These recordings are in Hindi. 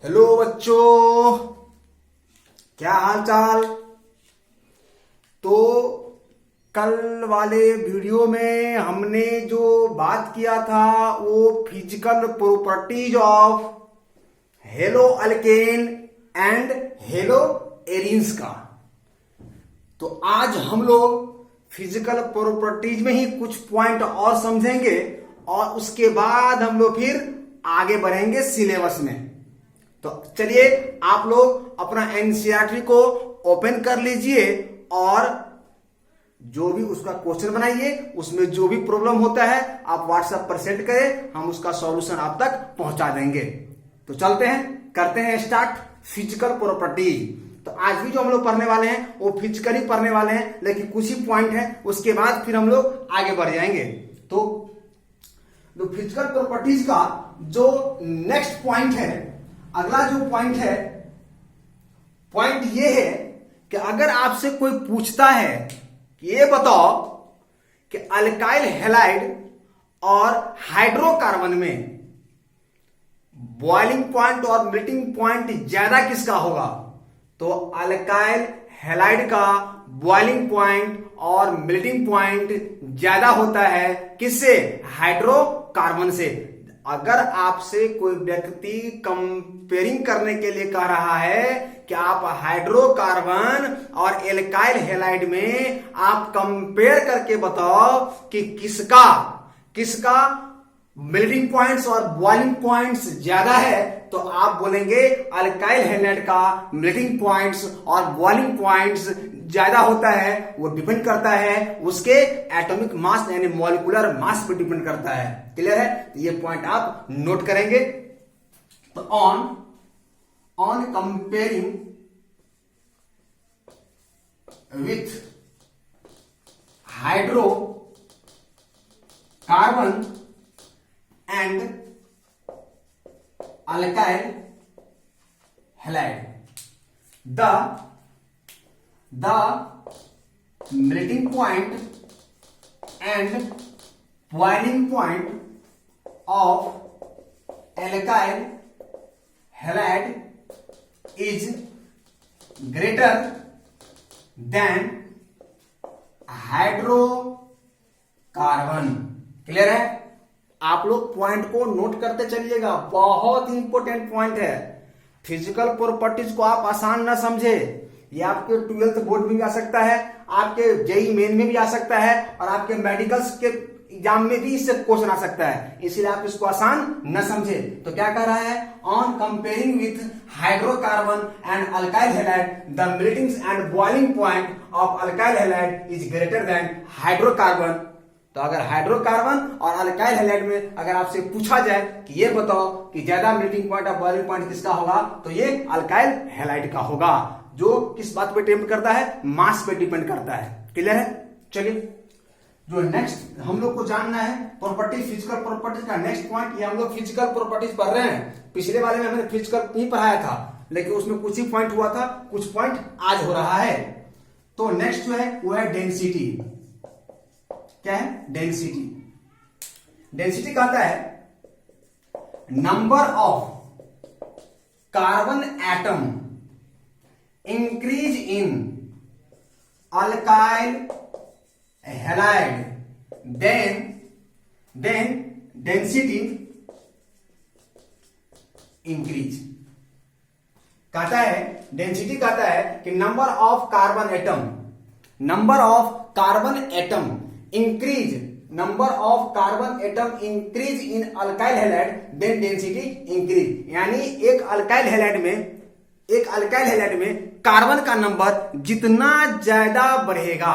हेलो बच्चों, क्या हाल चाल। तो कल वाले वीडियो में हमने जो बात किया था वो physical properties of hello alkane and hello arenes का। तो आज हम लोग फिजिकल प्रॉपर्टीज में ही कुछ पॉइंट और समझेंगे और उसके बाद हम लोग फिर आगे बढ़ेंगे सिलेबस में। तो चलिए आप लोग अपना एनसीईआरटी को ओपन कर लीजिए और जो भी उसका क्वेश्चन बनाइए, उसमें जो भी प्रॉब्लम होता है आप व्हाट्सएप पर सेंड करें, हम उसका सॉल्यूशन आप तक पहुंचा देंगे। तो चलते हैं, करते हैं स्टार्ट फिजिकल प्रॉपर्टी। तो आज भी जो हम लोग पढ़ने वाले हैं वो फिजिकली पढ़ने वाले हैं, लेकिन कुछ ही पॉइंट है, उसके बाद फिर हम लोग आगे बढ़ जाएंगे। तो फिजिकल प्रॉपर्टीज का जो नेक्स्ट पॉइंट है, अगला जो पॉइंट है, पॉइंट ये है कि अगर आपसे कोई पूछता है कि ये बताओ कि अल्काइल हैलाइड और हाइड्रोकार्बन में बॉइलिंग पॉइंट और मेल्टिंग पॉइंट ज्यादा किसका होगा, तो अल्काइल हैलाइड का बॉइलिंग पॉइंट और मेल्टिंग पॉइंट ज्यादा होता है किससे, हाइड्रोकार्बन से। अगर आपसे कोई व्यक्ति कंपेयरिंग करने के लिए कह रहा है कि आप हाइड्रोकार्बन और एल्काइल हैलाइड में आप कंपेयर करके बताओ कि किसका किसका मेल्टिंग पॉइंट्स और बॉइलिंग पॉइंट्स ज्यादा है, तो आप बोलेंगे अल्काइल हैलाइड का मेल्टिंग पॉइंट्स और बॉइलिंग पॉइंट्स ज्यादा होता है। वो डिपेंड करता है उसके एटॉमिक मास यानी मॉलिक्यूलर मास पे डिपेंड करता है। क्लियर है? तो ये पॉइंट आप नोट करेंगे। तो on comparing with hydro carbon and alkyl halide, the melting point and boiling point of alkyl halide is greater than hydrocarbon. Clear है? आप लोग पॉइंट को नोट करते चलिएगा, बहुत इंपॉर्टेंट पॉइंट है। फिजिकल प्रॉपर्टीज को आप आसान ना समझे, ये आपके 12th बोर्ड में भी आ सकता है, आपके जेई मेन में भी आ सकता है और आपके मेडिकल्स के एग्जाम में भी इससे क्वेश्चन आ सकता है, इसीलिए आप इसको आसान न समझे। तो क्या कह रहा है, on comparing with hydrocarbon and alkyl halide the melting and boiling point of alkyl halide is greater than hydrocarbon. तो अगर हाइड्रोकार्बन और अल्काइल हैलाइड में अगर आपसे पूछा जाए कि ये बताओ कि ज्यादा मेल्टिंग पॉइंट और बॉइलिंग पॉइंट किसका होगा, तो ये अल्काइल हैलाइड का होगा, जो किस बात पे डिपेंड करता है, मास पे डिपेंड करता है। क्लियर है? चलिए, जो नेक्स्ट हम लोग को जानना है प्रॉपर्टी, फिजिकल प्रॉपर्टीज का नेक्स्ट पॉइंट, ये हम लोग फिजिकल प्रॉपर्टीज पढ़ रहे हैं। पिछले वाले में हमने फिजिकल नहीं पढ़ाया था, लेकिन उसमें कुछ ही पॉइंट हुआ था, कुछ पॉइंट आज हो रहा है। तो नेक्स्ट जो है वो है डेंसिटी। क्या है? डेंसिटी। डेंसिटी कहता है number of carbon atom increase in alkyl halide then density increase. कहता है डेंसिटी कहता है कि number of carbon atom increase, number of carbon atom increase in alkyl halide then density increase. यानी एक अल्काइल हैलाइड में कार्बन का नंबर जितना ज्यादा बढ़ेगा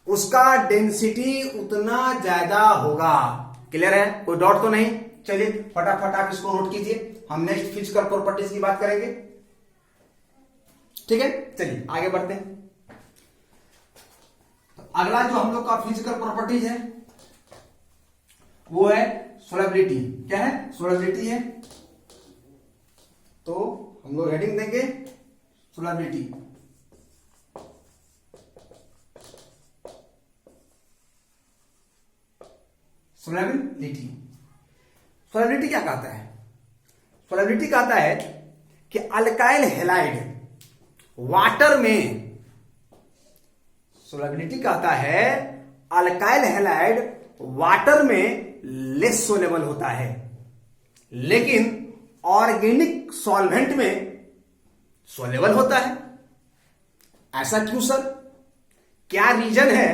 उसका डेंसिटी उतना ज्यादा होगा। क्लियर है? कोई डाउट तो नहीं? चलिए फटाफट आप इसको नोट कीजिए, हम नेक्स्ट फिजिकल प्रॉपर्टीज की बात करेंगे। ठीक है, चलिए आगे बढ़ते हैं। तो अगला जो हम लोग का फिजिकल प्रॉपर्टीज है वो है सोलबिलिटी। क्या है? सोलबिलिटी है। तो हम लोग हेडिंग देंगे सोलबिलिटी। सोलबिलिटी। सोलबिलिटी क्या कहता है? सोलेबिलिटी कहता है कि अल्काइल हैलाइड वाटर में, सोलेबिलिटी कहता है अल्काइल हैलाइड वाटर में लेस सोलेबल होता है, लेकिन ऑर्गेनिक सॉल्वेंट में सोलेबल होता है। ऐसा क्यों सर? क्या रीजन है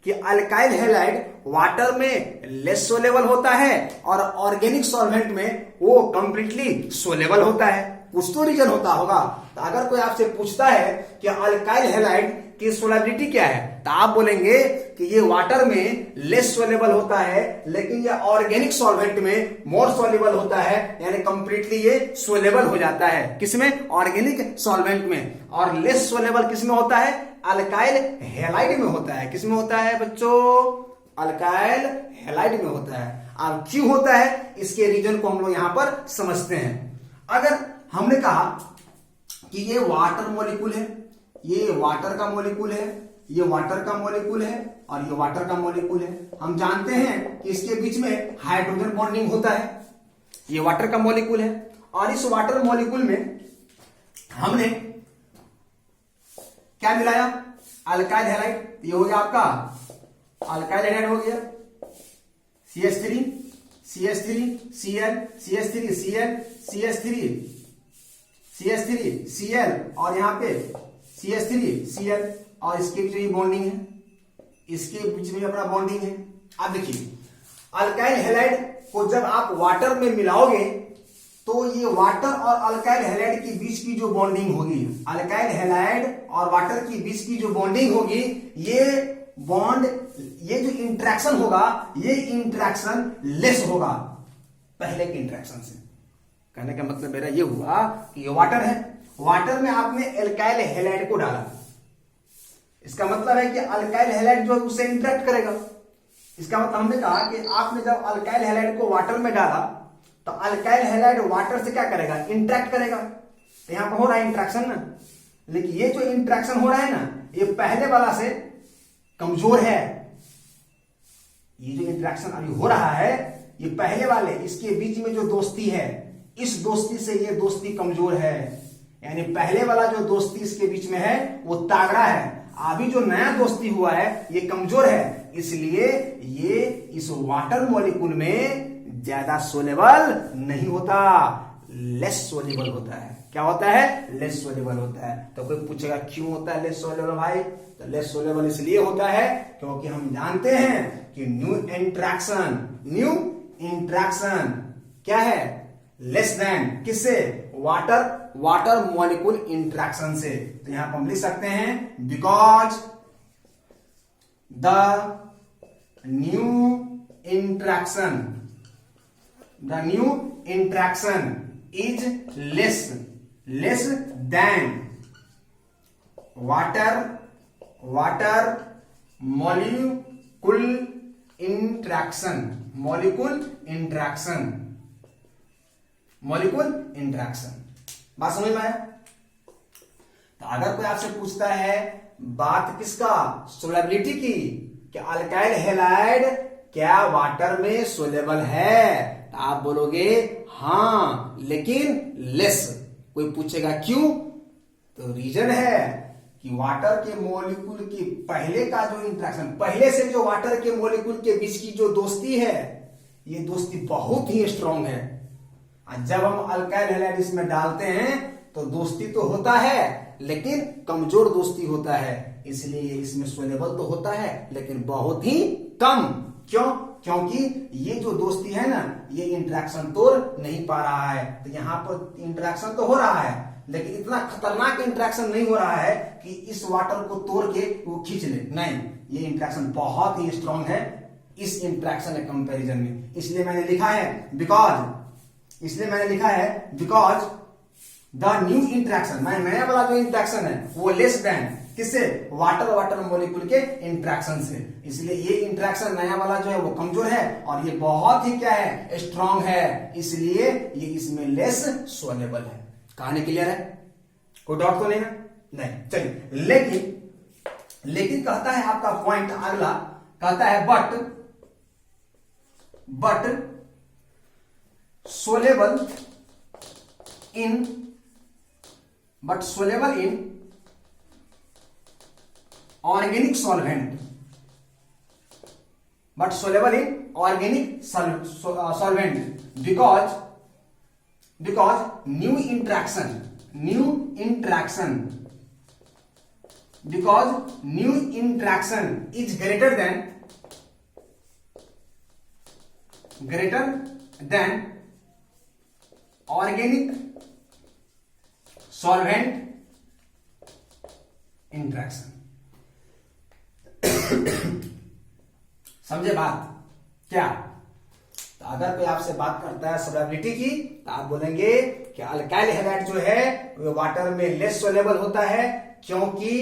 कि अल्काइल हैलाइड वाटर में लेस सोलेबल होता है और ऑर्गेनिक सॉल्वेंट में वो कंप्लीटली सोलेबल होता है? कुछ तो रीजन होता होगा। तो अगर कोई आपसे पूछता है कि अल्काइल हैलाइड की सोलेबिलिटी क्या है, तो आप बोलेंगे कि ये वाटर में लेस सोलेबल होता है, लेकिन ये ऑर्गेनिक सॉल्वेंट में मोर सोलेबल होता है, यानी कंप्लीटली ये सोलेबल हो जाता है। किसमें? ऑर्गेनिक सॉल्वेंट में। और लेस सोलेबल किसमें होता है? अल्काइल हैलाइड में होता है। किसमें होता है बच्चों? अल्काइल हैलाइड में होता है। अब क्यों होता है, इसके रीजन को हम लोग यहां पर समझते हैं। अगर हमने कहा कि ये वाटर मॉलिक्यूल है, ये वाटर का मॉलिक्यूल है, ये वाटर का मॉलिक्यूल है और ये वाटर का मॉलिक्यूल है। हम जानते हैं कि इसके बीच में हाइड्रोजन बॉन्डिंग होता है। ये वाटर का मॉलिक्यूल है और इस वाटर मॉलिक्यूल में हमने क्या मिलाया? Alkyl halide. ये हो गया आपका अल्काइल हैलाइड हो गया, CH3 CH3 Cl CH3 Cl CH3 CH3 Cl और यहां पे CH3 Cl और इसके बीच में बॉन्डिंग है, इसके बीच में अपना बॉन्डिंग है। अब देखिए अल्काइल हैलाइड को जब आप वाटर में मिलाओगे तो ये वाटर और अल्काइल हैलाइड के बीच की जो बॉन्डिंग होगी, अल्काइल हैलाइड और वाटर के बीच की जो बॉन्डिंग होगी, ये बॉन्ड, ये जो इंट्रैक्शन होगा, ये इंट्रैक्शन लेस होगा पहले के इंट्रैक्शन से। कहने का मतलब मेरा ये हुआ कि ये वाटर है, वाटर में आपने अल्काइल हैलाइड को डाला, इसका मतलब है कि अल्काइल हैलाइड जो है उससे इंटरेक्ट करेगा। इसका मतलब हमने कहा कि आपने जब अल्काइल हैलाइड को वाटर में डाला तो अल्काइल हैलाइड वाटर से क्या करेगा? इंटरेक्ट करेगा। तो यहां पर हो रहा है इंट्रैक्शन ना, लेकिन ये जो इंट्रैक्शन हो रहा है ना, ये पहले वाला से कमजोर है। ये जो इंट्रैक्शन अभी हो रहा है, ये पहले वाले, इसके बीच में जो दोस्ती है, इस दोस्ती से ये दोस्ती कमजोर है। यानी पहले वाला जो दोस्ती इसके बीच में है वो तगड़ा है, अभी जो नया दोस्ती हुआ है ये कमजोर है। इसलिए ये इस वाटर मॉलिक्यूल में ज्यादा सोलेबल नहीं होता, लेस सोलेबल होता है। क्या होता है? लेस सोलेबल होता है। तो कोई पूछेगा क्यों होता है लेस सोलेबल भाई? तो लेस सोलेबल इसलिए होता है क्योंकि हम जानते हैं कि न्यू इंट्रैक्शन क्या है? लेस देन किससे? वाटर मॉलिक्यूल इंट्रैक्शन से। तो यहां पर हम लिख सकते हैं because the new interaction is less than water molecule interaction. बात समझ में आया? तो अगर कोई आपसे पूछता है बात किसका? सोलेबिलिटी की, कि अल्काइल हैलाइड क्या वाटर में सोलेबल है, तो आप बोलोगे हाँ, लेकिन लेस। कोई पूछेगा क्यों? तो रीजन है कि वाटर के मॉलिक्यूल की पहले का जो इंट्रैक्शन, पहले से जो वाटर के मॉलिक्यूल के बीच की जो दोस्ती है, ये दोस्ती बहुत ही स्ट्रांग है। जब हम अल्काइल हैलाइड इसमें डालते हैं तो दोस्ती तो होता है, लेकिन कमजोर दोस्ती होता है। इसलिए इसमें सोलेबल तो होता है लेकिन बहुत ही कम। क्यों? क्योंकि ये जो दोस्ती है ना, ये इंट्रैक्शन तोड़ नहीं पा रहा है। तो यहां पर इंट्रैक्शन तो हो रहा है, लेकिन इतना खतरनाक इंट्रैक्शन नहीं हो रहा है कि इस वाटर को तोड़ के वो खींच ले। नहीं, ये इंट्रैक्शन बहुत ही स्ट्रांग है इस इंट्रैक्शन के कंपैरिजन में। इसलिए मैंने लिखा है बिकॉज द न्यू इंट्रैक्शन, नया वाला जो इंट्रैक्शन है वो लेस देन किससे? वाटर मॉलिक्यूल के इंट्रैक्शन से। इसलिए ये इंट्रैक्शन नया वाला जो है वो कमजोर है और ये बहुत ही क्या है? स्ट्रांग है। इसलिए ये इसमें लेस सोलेबल है। कहानी क्लियर है? कोई डाउट तो नहीं है? नहीं। चलिए, लेकिन कहता है आपका पॉइंट अगला, कहता है but soluble in organic solvent, because new interaction is greater than organic solvent interaction. समझे बात क्या? तो अगर कोई आपसे बात करता है सोलेबिलिटी की, तो आप बोलेंगे कि अल्काइल हैलाइड जो है वो वाटर में लेस सोलेबल होता है, क्योंकि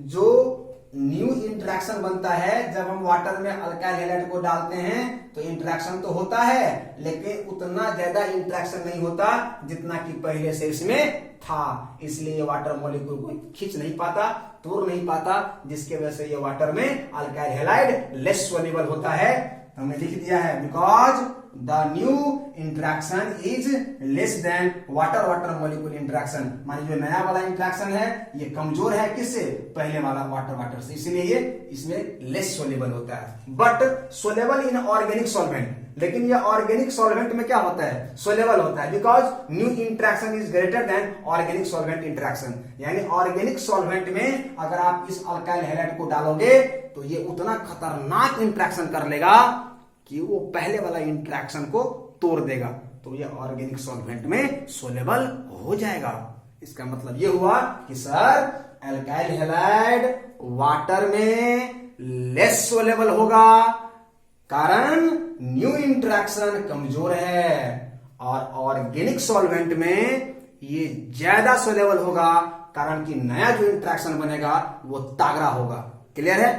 जो न्यू इंटरेक्शन बनता है जब हम वाटर में अल्काइल हैलाइड को डालते हैं तो इंटरेक्शन तो होता है, लेकिन उतना ज्यादा इंटरेक्शन नहीं होता जितना कि पहले से इसमें था। इसलिए ये वाटर मॉलिक्यूल को खींच नहीं पाता, तोड़ नहीं पाता, जिसके वजह से ये वाटर में अल्काइल हैलाइड लेस सोल्यूबल होता है। तो हमने लिख दिया है because the new interaction is less than water molecule interaction. मानी जो नया वाला इंटरेक्शन है ये कमजोर है किससे? पहले वाला वाटर से, इसीलिए ये इसमें लेस सोल्यूबल होता है। But soluble in organic solvent, लेकिन ये ऑर्गेनिक सॉल्वेंट में क्या होता है? सोल्यूबल होता है, because new interaction is greater than organic solvent interaction. यानी ऑर्गेनिक सॉल्वेंट में अगर आप इस अल्काइल हैलाइड को डालोगे तो ये उतना खतरनाक इंटरेक्शन कर लेगा कि वो पहले वाला इंटरेक्शन को तोड़ देगा, तो ये ऑर्गेनिक सॉल्वेंट में सोल्यूबल हो जाएगा। इसका मतलब ये हुआ कि सर अल्काइल हैलाइड वाटर में लेस सोल्यूबल होगा, कारण न्यू इंटरेक्शन कमजोर है, और ऑर्गेनिक सॉल्वेंट में ये ज्यादा सोल्यूबल होगा, कारण कि नया जो इंटरेक्शन बनेगा वो तागड़ा होगा। क्लियर है?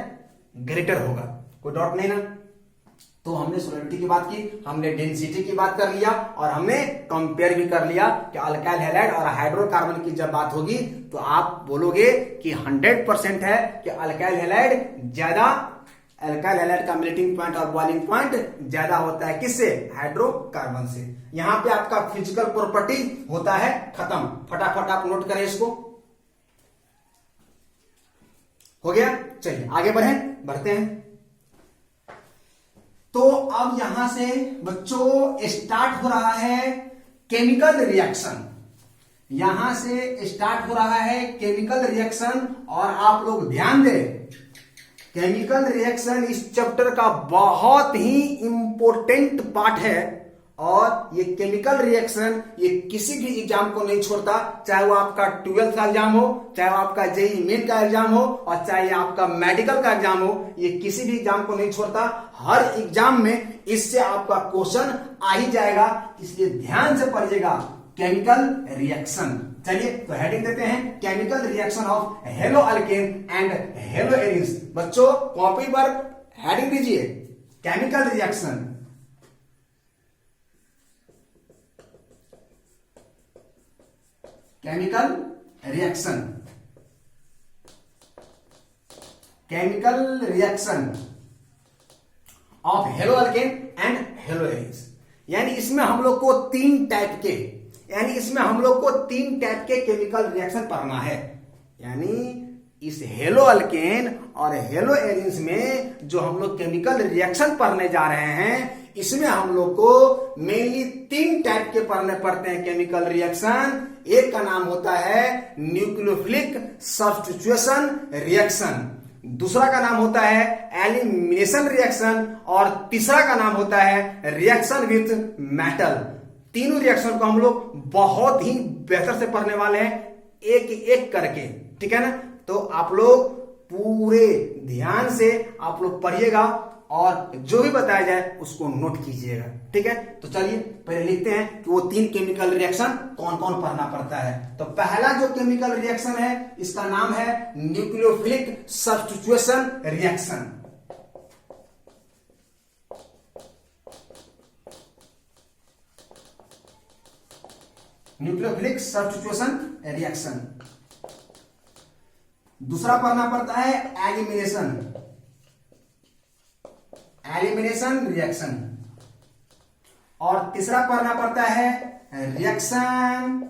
ग्रेटर होगा। कोई डाउट नहीं ना? तो हमने सोलिडिटी की बात की, हमने डेंसिटी की बात कर लिया, और हमने कंपेयर भी कर लिया कि अल्काइल हैलाइड और हाइड्रोकार्बन की जब बात होगी तो आप बोलोगे कि 100% है कि अल्काइल हैलाइड ज्यादा, अल्काइल हैलाइड का मेल्टिंग पॉइंट और बॉइलिंग पॉइंट ज्यादा होता है किससे? हाइड्रोकार्बन से। यहां पे आपका फिजिकल प्रॉपर्टी होता है खत्म। फटाफट आप नोट करें इसको। हो गया? चलिए आगे बढ़ते हैं। तो अब यहां से बच्चों स्टार्ट हो रहा है केमिकल रिएक्शन। यहां से स्टार्ट हो रहा है केमिकल रिएक्शन, और आप लोग ध्यान दें, केमिकल रिएक्शन इस चैप्टर का बहुत ही इंपॉर्टेंट पार्ट है, और ये केमिकल रिएक्शन ये किसी भी एग्जाम को नहीं छोड़ता, चाहे वो आपका 12th का एग्जाम हो, चाहे वो आपका जेईई मेन का एग्जाम हो, और चाहे आपका मेडिकल का एग्जाम हो, ये किसी भी एग्जाम को नहीं छोड़ता। हर एग्जाम में इससे आपका क्वेश्चन आ ही जाएगा, इसलिए ध्यान से पढ़िएगा केमिकल रिएक्शन। चलिए तो हेडिंग देते हैं, chemical reaction of hello alkane and hello arenes. बच्चों कॉपी पर हेडिंग दीजिए, chemical reaction. Chemical reaction, chemical reaction of hello alkane and hello arenes. यानी इसमें हम लोग को तीन टाइप के केमिकल रिएक्शन पढ़ना है। यानी इस हेलो अल्केन और हेलो एरिन्स में जो हम लोग केमिकल रिएक्शन पढ़ने जा रहे हैं, इसमें हम लोग को मेनली तीन टाइप के पढ़ने पड़ते हैं केमिकल रिएक्शन। एक का नाम होता है न्यूक्लियोफिलिक सब्स्टिट्यूशन रिएक्शन, दूसरा का नाम होता है एलिमिनेशन रिएक्शन, और तीसरा का नाम होता है रिएक्शन विथ मेटल। तीनों रिएक्शन को हम लोग बहुत ही बेहतर से पढ़ने वाले हैं, एक एक करके, ठीक है ना? तो आप लोग पूरे ध्यान से आप लोग पढ़िएगा, और जो भी बताया जाए उसको नोट कीजिएगा, ठीक है? तो चलिए पहले लिखते हैं कि वो तीन केमिकल रिएक्शन कौन कौन पढ़ना पड़ता है। तो पहला जो केमिकल रिएक्शन है इसका नाम है nucleophilic substitution reaction. Nucleophilic substitution reaction. दूसरा पढ़ना पड़ता है एलिमिनेशन रिएक्शन, और तीसरा पढ़ना पड़ता है रिएक्शन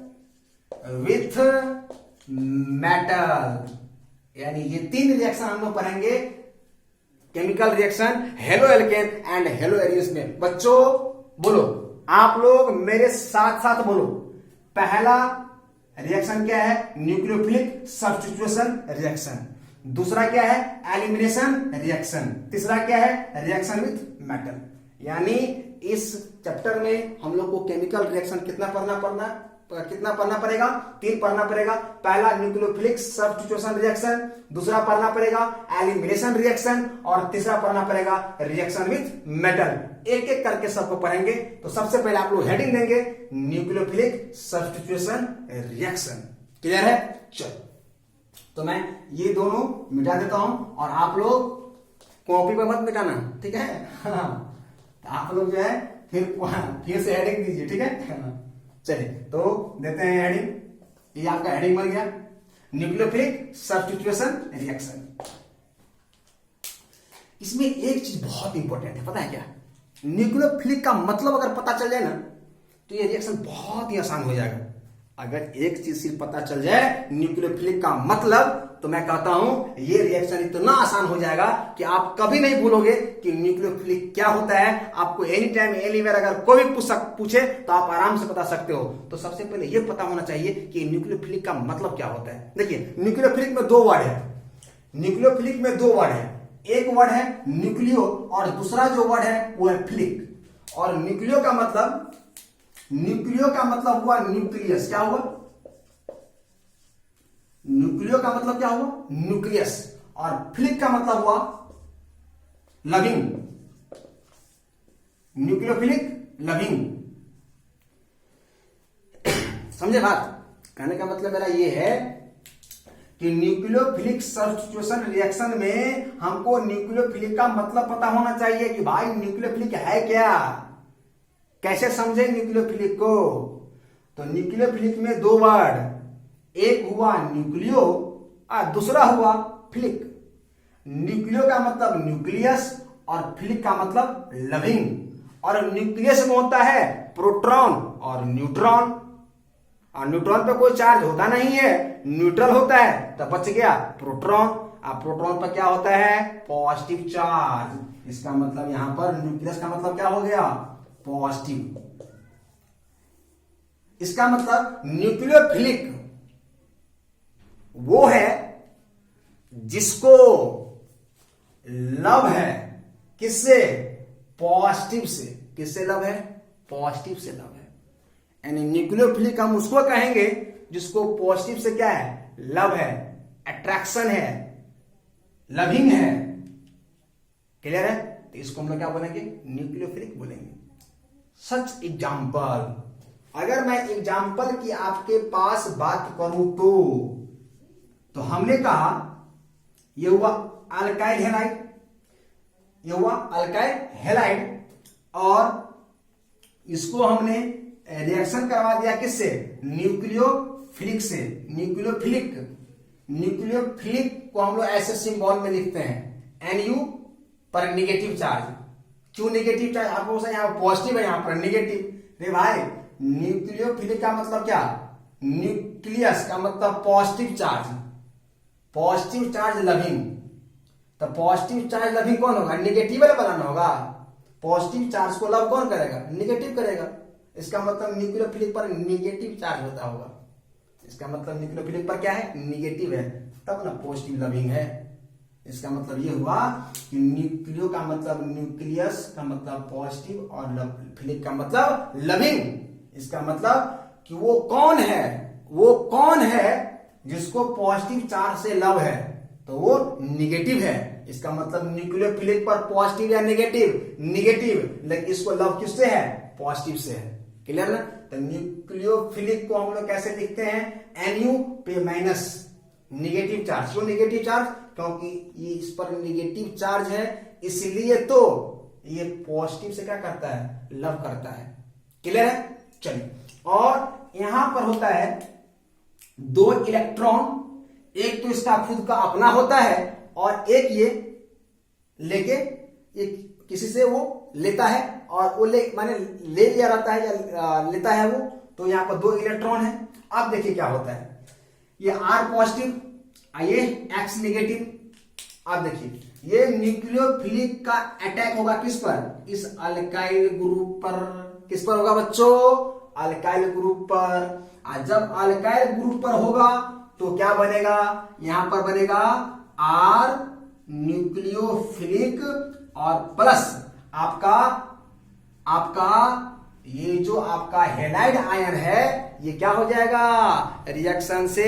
विथ मेटल। यानी ये 3 रिएक्शन हम लोग पढ़ेंगे chemical reaction halo alkane and halo arenes में। बच्चों बोलो, आप लोग मेरे साथ साथ बोलो। पहला रिएक्शन क्या है? Nucleophilic substitution reaction. दूसरा क्या है? Elimination reaction. तीसरा क्या है? Reaction with metal. यानी इस चैप्टर में हम लोग को केमिकल रिएक्शन कितना पढ़ना पड़ेगा? 3 पढ़ना पड़ेगा। पहला न्यूक्लियोफिलिक सब्स्टिट्यूशन रिएक्शन, दूसरा पढ़ना पड़ेगा एलिमिनेशन रिएक्शन, और तीसरा पढ़ना पड़ेगा रिएक्शन विथ मेटल। एक एक करके सबको पढ़ेंगे। तो सबसे पहले आप लोग हेडिंग देंगे न्यूक्लियोफिलिक सब्स्टिट्यूशन रिएक्शन। क्लियर है? चलो, तो मैं ये दोनों मिटा देता हूं और आप लोग कॉपी पर मत मिटाना, ठीक है? हाँ, तो आप लोग जो है फिर से हेडिंग दीजिए, ठीक है? चलिए, तो देते हैं हेडिंग। ये आपका हेडिंग बन गया, न्यूक्लियोफिलिक सब्स्टिट्यूशन रिएक्शन। इसमें एक चीज बहुत इंपॉर्टेंट है, पता है क्या? न्यूक्लियोफिलिक का मतलब अगर पता चल जाए ना, तो ये रिएक्शन बहुत ही आसान हो जाएगा। अगर एक चीज सिर्फ पता चल जाए न्यूक्लियोफिलिक का मतलब, तो मैं कहता हूं ये रिएक्शन इतना आसान हो जाएगा कि आप कभी नहीं भूलोगे कि न्यूक्लियोफिलिक क्या होता है। आपको एनी टाइम एनीवेयर अगर कोई भी पूछे तो आप आराम से बता सकते हो। तो सबसे पहले ये पता होना चाहिए कि न्यूक्लियोफिलिक का मतलब क्या होता है। देखिए, न्यूक्लियोफिलिक में 2 वर्ड है। न्यूक्लियोफिलिक में 2 वर्ड है। एक वर्ड है न्यूक्लियो और दूसरा जो वर्ड है वो है फिलिक। और न्यूक्लियो का मतलब हुआ न्यूक्लियस। क्या हुआ? न्यूक्लियो का मतलब क्या हुआ? न्यूक्लियस। और फिलिक का मतलब हुआ लविंग। Nucleophilic loving. समझे बात? कहने का मतलब मेरा ये है कि न्यूक्लियोफिलिक सब्स्टिट्यूशन रिएक्शन में हमको न्यूक्लियोफिलिक का मतलब पता होना चाहिए कि भाई न्यूक्लियोफिलिक है क्या, कैसे समझे न्यूक्लियोफिलिक को। तो न्यूक्लियोफिलिक में 2 वर्ड, एक हुआ न्यूक्लियो और दूसरा हुआ फिलिक। न्यूक्लियो का मतलब न्यूक्लियस और फिलिक का मतलब लविंग। और न्यूक्लियस में होता है प्रोटॉन और न्यूट्रॉन, और न्यूट्रॉन पे कोई चार्ज होता नहीं है, न्यूट्रल होता है, तो बच गया प्रोटॉन। और प्रोटॉन पर क्या होता है? Positive charge. इसका मतलब यहां पर न्यूक्लियस का मतलब क्या हो गया? पॉजिटिव। इसका मतलब न्यूक्लियोफिलिक वो है जिसको लव है किससे? पॉजिटिव से। किससे लव है? पॉजिटिव से लव है। यानी न्यूक्लियोफिलिक हम उसको कहेंगे जिसको पॉजिटिव से क्या है? लव है, अट्रैक्शन है, लविंग है। क्लियर है? तो इसको हम लोग क्या बोलेंगे? न्यूक्लियोफिलिक बोलेंगे। सच एग्जाम्पल, अगर मैं एग्जाम्पल की आपके पास बात करूं तो हमने कहा ये हुआ अल्काइल हैलाइड, ये हुआ अल्काइल हैलाइड, और इसको हमने रिएक्शन करवा दिया किससे? न्यूक्लियोफिलिक से। न्यूक्लियोफिलिक को हम लोग ऐसे सिंबल में लिखते हैं NU पर नेगेटिव चार्ज। क्यों नेगेटिव चार्ज? आपको यहाँ पॉजिटिव है, यहाँ पर नेगेटिव। रे भाई, न्यूक्लियोफिलिक का मतलब क्या? न्यूक्लियस का मतलब positive charge, positive charge loving. तो पॉजिटिव चार्ज लविंग कौन होगा? नेगेटिव वाला बनाना होगा। पॉजिटिव चार्ज को लव कौन करेगा? नेगेटिव करेगा। इसका मतलब न्यूक्लियोफिलिक पर नेगेटिव चार्ज होता होगा। इसका मतलब न्यूक्लियोफिलिक पर क्या है? नेगेटिव है, तब ना पॉजिटिव लविंग है। इसका मतलब ये हुआ कि न्यूक्लियो का मतलब न्यूक्लियस का मतलब पॉजिटिव और फिलिक का मतलब लविंग। इसका मतलब कि वो कौन है जिसको पॉजिटिव चार्ज से लव है, तो वो नेगेटिव है। इसका मतलब न्यूक्लियोफिलिक पर पॉजिटिव या नेगेटिव? नेगेटिव। लेकिन इसको लव किससे है? पॉजिटिव से है। क्लियर ना? तो न्यूक्लियोफिलिक को हम लोग कैसे लिखते हैं? NU पे माइनस नेगेटिव चार्ज। क्यों नेगेटिव चार्ज? क्योंकि ये इस पर नेगेटिव चार्ज है, इसलिए तो ये पॉजिटिव से क्या करता है? लव करता है। क्लियर है? चलिए, और यहां पर होता है 2 इलेक्ट्रॉन। एक तो इसका खुद का अपना होता है और एक ये लेके एक किसी से वो लेता है, और वो माने ले लिया रहता है या लेता है वो। तो यहाँ पर 2 इलेक्ट्रॉन है अब देखिए क्या होता है, ये R पॉजिटिव, ये X नेगेटिव। अब देखिए ये न्यूक्लियोफिलिक का अटैक होगा किस पर, इस अल्काइल ग्रुप पर। किस पर होगा बच्चों, अल्काइल ग्रुप पर। और जब अल्काइल ग्रुप पर होगा तो क्या बनेगा, यहां पर बनेगा R न्यूक्लियोफिलिक और प्लस आपका ये जो आपका हैलाइड आयन है ये क्या हो जाएगा, रिएक्शन से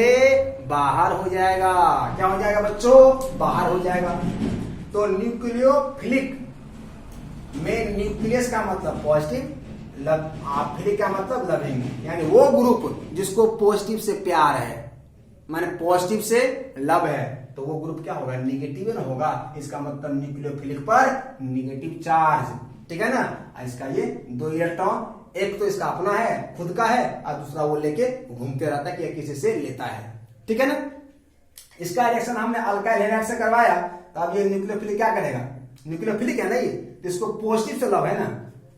बाहर हो जाएगा। क्या हो जाएगा बच्चों, बाहर हो जाएगा। तो न्यूक्लियोफिलिक में न्यूक्लियस का मतलब पॉजिटिव, फिलिक का मतलब लविंग, यानी वो ग्रुप जिसको पॉजिटिव से प्यार है, माने पॉजिटिव से लव है, तो वो ग्रुप क्या होगा, निगेटिव ना होगा। इसका मतलब न्यूक्लियोफिलिक पर निगेटिव चार्ज, ठीक है ना। इसका ये 2 इलेक्ट्रॉन, एक तो इसका अपना है, खुद का है, और दूसरा वो लेके घूमते रहता है कि किसी से लेता है, ठीक है ना। इसका रिएक्शन हमने अल्काइल हैलाइड से करवाया, तो अब ये न्यूक्लियोफिलिक क्या करेगा, न्यूक्लियोफिलिक है ना ये, तो इसको पॉजिटिव से लव है ना,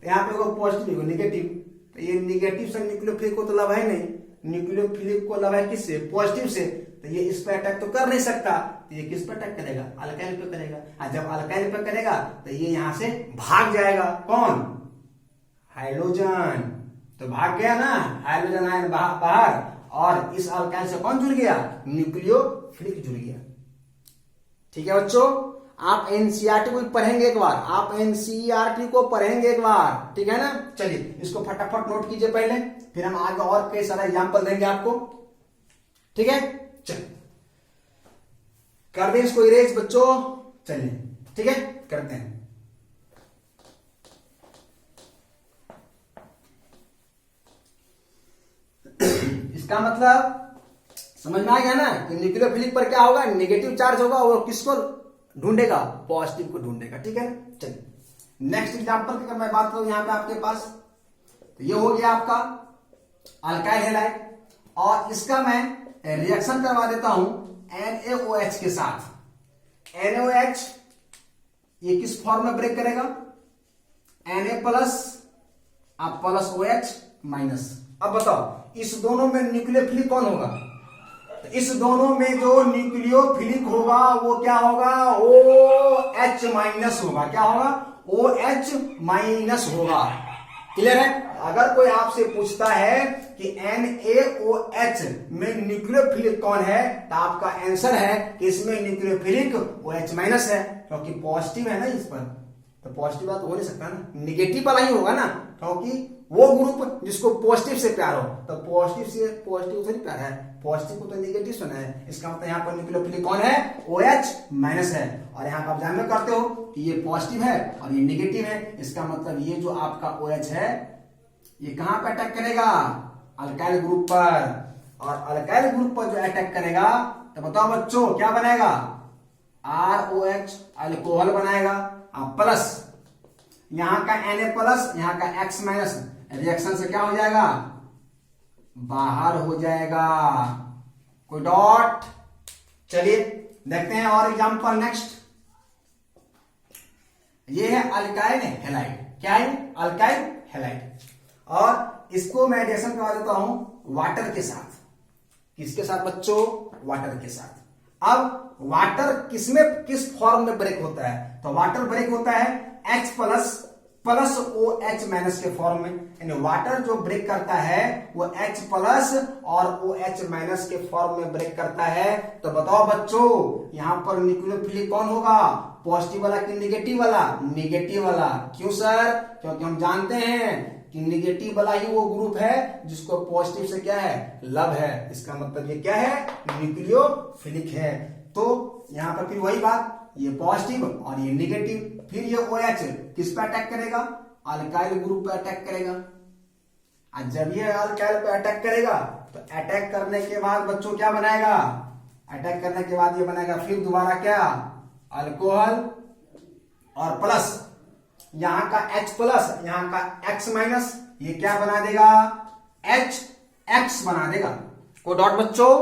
तो यहाँ पे पॉजिटिव निगेटिव, तो ये निगेटिव से न्यूक्लियोफिलिक को तो लव है नहीं, न्यूक्लियोफिलिक को लव है किससे, पॉजिटिव से, तो ये इस पर अटैक तो कर नहीं सकता, तो ये किस पर अटैक करेगा, अल्काइल पे करेगा। और जब अल्काइल पे करेगा तो ये यहां से भाग जाएगा, कौन, हाइड्रोजन, तो भाग गया ना हाइड्रोजन आयन बाहर, और इस अल्काइल से कौन जुड़ गया, न्यूक्लियोफिलिक जुड़ गया। ठीक है बच्चों, आप एनसीईआरटी को पढ़ेंगे एक बार, आप एनसीईआरटी को पढ़ेंगे एक बार, ठीक है ना। चलिए इसको फटाफट नोट कीजिए पहले, फिर हम आगे और कई सारा एग्जाम्पल देंगे आपको, ठीक है। चलिए कर दें इसको इरेज बच्चों, चलिए ठीक है करते हैं। इसका मतलब समझ में आ गया ना कि न्यूक्लियोफिलिक पर क्या होगा, नेगेटिव चार्ज होगा, और किसको ढूंढेगा, पॉजिटिव को ढूंढेगा, ठीक है। चलिए नेक्स्ट एग्जांपल की अगर मैं बात करूं यहां पे आपके पास, तो ये हो गया आपका अल्काइल हैलाइड, और इसका मैं रिएक्शन करवा देता हूं NaOH के साथ। NaOH ये किस फॉर्म में ब्रेक करेगा, Na प्लस आप प्लस OH माइनस। अब बताओ इस दोनों में न्यूक्लियोफिलिक कौन होगा, तो इस दोनों में जो न्यूक्लियोफिलिक होगा वो क्या होगा, OH माइनस होगा। क्या होगा, OH माइनस होगा। क्लियर है। अगर कोई आपसे पूछता है कि NaOH में न्यूक्लियोफिलिक कौन है, तो आपका आंसर है कि इसमें न्यूक्लियोफिलिक OH माइनस है, क्योंकि पॉजिटिव है ना इस पर, तो पॉजिटिव बात हो नहीं सकता ना, निगेटिव वाला ही होगा ना, क्योंकि वो ग्रुप जिसको पॉजिटिव से प्यार हो, तो पॉजिटिव से नहीं प्यार है, पॉजिटिव को तो निगेटिव सुना है। इसका मतलब यहाँ पर न्यूक्लियोफिलिक कौन है, OH माइनस है। और यहाँ पर आप जानना करते हो कि ये पॉजिटिव है और ये निगेटिव है, इसका मतलब ये जो आपका OH है ये कहां पर अटैक करेगा, अल्काइल ग्रुप पर। और अल्काइल ग्रुप पर जो अटैक करेगा तो बताओ बच्चों क्या बनाएगा, ROH अल्कोहल बनाएगा, प्लस यहां का Na प्लस यहां का X माइनस, रिएक्शन से क्या हो जाएगा, बाहर हो जाएगा। कोई डॉट। चलिए देखते हैं और एग्जांपल नेक्स्ट। ये है अल्काइल हैलाइड। क्या है, अल्काइल हैलाइड, और इसको मैं रिएक्शन करवा देता हूं वाटर के साथ। किसके साथ बच्चों, वाटर के साथ। अब वाटर किस फॉर्म में ब्रेक होता है, तो वाटर ब्रेक होता है H plus plus OH minus के फॉर्म में, यानी वाटर जो ब्रेक करता है वो H प्लस और OH माइनस के फॉर्म में ब्रेक करता है। तो बताओ बच्चों यहां पर न्यूक्लियोफिलिक कौन होगा, पॉजिटिव वाला कि निगेटिव वाला, निगेटिव वाला। क्यों सर, क्योंकि हम जानते हैं कि निगेटिव वाला ही वो ग्रुप है जिसको पॉजिटिव से क्या है, लव है। इसका मतलब ये क्या है, न्यूक्लियोफिलिक है। तो यहां पर फिर वही बात, ये पॉजिटिव और ये निगेटिव, फिर ये OH किस पे अटैक करेगा, अल्काइल ग्रुप पे अटैक करेगा। और जब ये अल्काइल पे अटैक करेगा तो अटैक करने के बाद बच्चों क्या बनाएगा, अटैक करने के बाद ये बनाएगा फिर दोबारा क्या, अल्कोहल, और प्लस यहां का H प्लस यहां का X माइनस, ये क्या बना देगा, HX बना देगा। कोई डॉट बच्चों,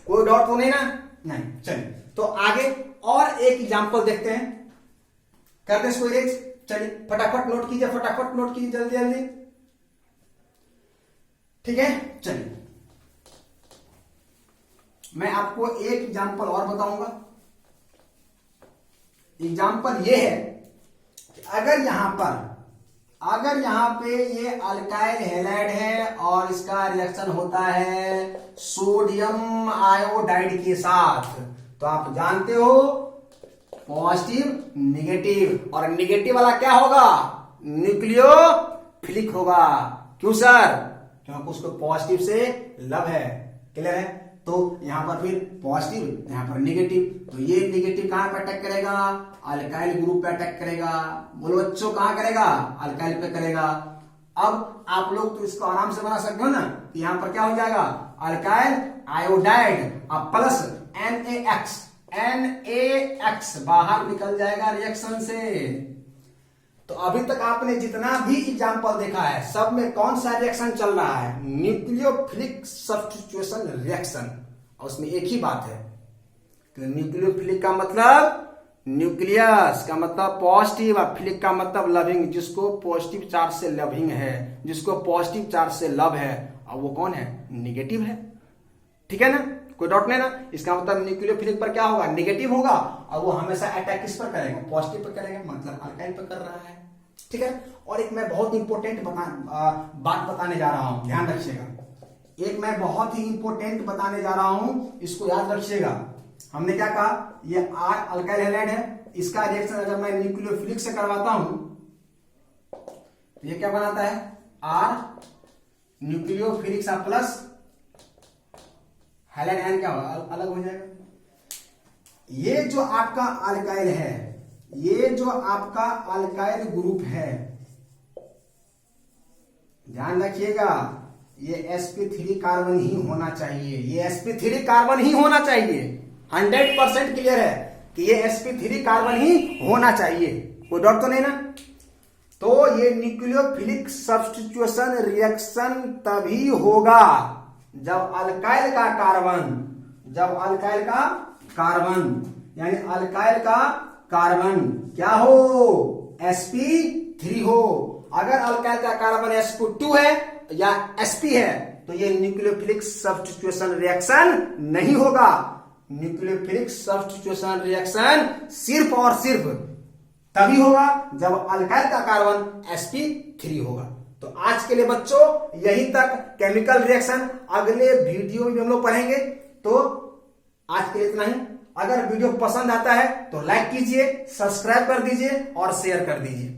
कोई डॉट तो नहीं ना, नहीं। चलिए तो आगे और एक एग्जांपल देखते हैं, करते हैं इसको इरेज। चलिए फटाफट नोट कीजिए, जल्दी जल्दी, ठीक है। चलिए मैं आपको एक एग्जांपल और बताऊंगा। एग्जांपल ये है कि अगर यहां पे ये अल्काइल हैलाइड है और इसका रिएक्शन होता है सोडियम आयोडाइड के साथ, तो आप जानते हो पॉजिटिव निगेटिव, और निगेटिव वाला क्या होगा? न्यूक्लियोफिलिक होगा। क्यों सर? क्योंकि उसको पॉजिटिव से लव है। क्लियर है? तो यहां पर फिर पॉजिटिव, यहां पर निगेटिव, तो ये निगेटिव कहां पे अटैक करेगा? अल्काइल ग्रुप पे अटैक करेगा। बोलो बच्चों, कहां करेगा? अल्काइल पे करेगा। अब आप लोग तो इसको आराम से बना सकते हो ना, कि यहां पर क्या हो जाएगा? अल्काइल आयोडाइड अब प्लस NaX बाहर निकल जाएगा रिएक्शन से। तो अभी तक आपने जितना भी एग्जांपल देखा है सब में कौन सा रिएक्शन चल रहा है? Nucleophilic substitution reaction. और उसमें एक ही बात है कि न्यूक्लियोफिलिक का मतलब न्यूक्लियस का मतलब पॉजिटिव, और फिलिक का मतलब लविंग, जिसको पॉजिटिव चार्ज से लविंग है, जिसको पॉजिटिव चार्ज से लव है, और वो कौन है? निगेटिव है। ठीक है ना? कोई डाउट नहीं ना? इसका मतलब न्यूक्लियोफिलिक पर क्या होगा? निगेटिव होगा, और वो हमेशा अटैक किस पर करेगा? पॉजिटिव पर करेगा, मतलब अल्काइल पर कर रहा है। ठीक है? और एक मैं बहुत इंपॉर्टेंट बात बताने जा रहा हूं, ध्यान रखिएगा। एक मैं बहुत ही इंपॉर्टेंट बताने जा रहा हूं, इसको याद रखिएगा। हमने क्या कहा? ये R अल्काइल हैलाइड है, इसका रिएक्शन अगर मैं न्यूक्लियोफिलिक से करवाता हूं तो ये क्या बनाता है? R न्यूक्लियोफिलिक सा प्लस हैलाइड आयन क्या होगा? अलग हो जाएगा। ये जो आपका अल्काइल है, ये जो आपका अल्काइल ग्रुप है, ध्यान रखिएगा, ये sp3 कार्बन ही होना चाहिए। ये sp3 कार्बन ही होना चाहिए। 100% क्लियर है कि ये sp3 कार्बन ही होना चाहिए। कोई डाउट तो नहीं ना? तो ये न्यूक्लियोफिलिक सब्स्टिट्यूशन रिएक्शन तभी होगा जब अल्काइल का कार्बन यानी अल्काइल का कार्बन क्या हो? sp3 हो। अगर अल्काइल का कार्बन sp2 है या sp है तो ये न्यूक्लियोफिलिक सब्स्टिट्यूशन रिएक्शन नहीं होगा। न्यूक्लियोफिलिक सब्स्टिट्यूशन रिएक्शन सिर्फ और सिर्फ तभी होगा जब अल्काइल का कार्बन sp3 होगा। तो आज के लिए बच्चों यही तक केमिकल रिएक्शन, अगले वीडियो में भी हम लोग पढ़ेंगे। तो आज के लिए इतना ही। अगर वीडियो पसंद आता है तो लाइक कीजिए, सब्सक्राइब कर दीजिए और शेयर कर दीजिए।